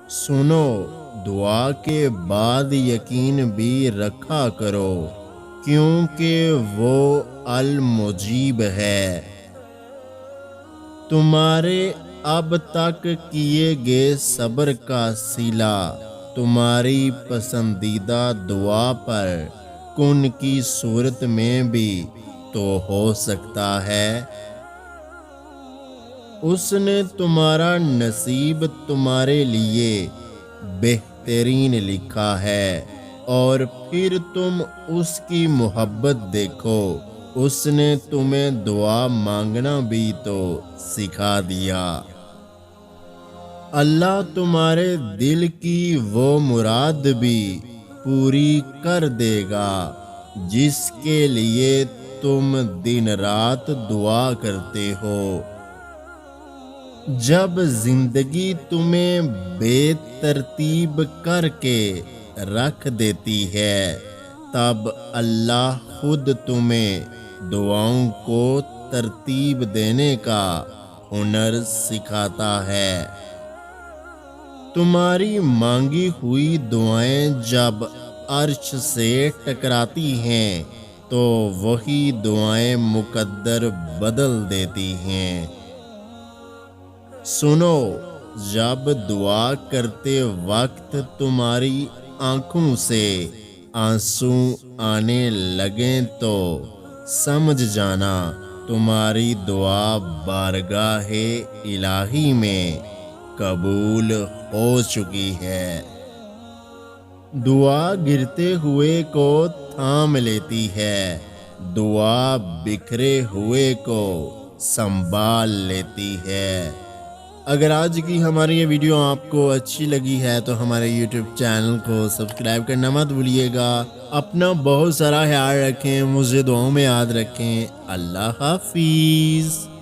سنو، دعا کے بعد یقین بھی رکھا کرو، کیونکہ وہ المجیب ہے۔ تمہارے اب تک کیے گئے صبر کا صلہ تمہاری پسندیدہ دعا پر کن کی صورت میں بھی تو ہو سکتا ہے۔ اس نے تمہارا نصیب تمہارے لیے بہترین لکھا ہے، اور پھر تم اس کی محبت دیکھو، اس نے تمہیں دعا مانگنا بھی تو سکھا دیا۔ اللہ تمہارے دل کی وہ مراد بھی پوری کر دے گا جس کے لیے تم دن رات دعا کرتے ہو۔ جب زندگی تمہیں بے ترتیب کر کے رکھ دیتی ہے، تب اللہ خود تمہیں دعاؤں کو ترتیب دینے کا ہنر سکھاتا ہے۔ تمہاری مانگی ہوئی دعائیں جب عرش سے ٹکراتی ہیں تو وہی دعائیں مقدر بدل دیتی ہیں۔ سنو، جب دعا کرتے وقت تمہاری آنکھوں سے آنسو آنے لگیں تو سمجھ جانا تمہاری دعا بارگاہ الہی میں قبول ہو چکی ہے۔ دعا گرتے ہوئے کو تھام لیتی ہے، دعا بکھرے ہوئے کو سنبھال لیتی ہے۔ اگر آج کی ہماری یہ ویڈیو آپ کو اچھی لگی ہے تو ہمارے یوٹیوب چینل کو سبسکرائب کرنا مت بھولیے گا۔ اپنا بہت سارا خیال رکھیں، مجھے دعاؤں میں یاد رکھیں۔ اللہ حافظ۔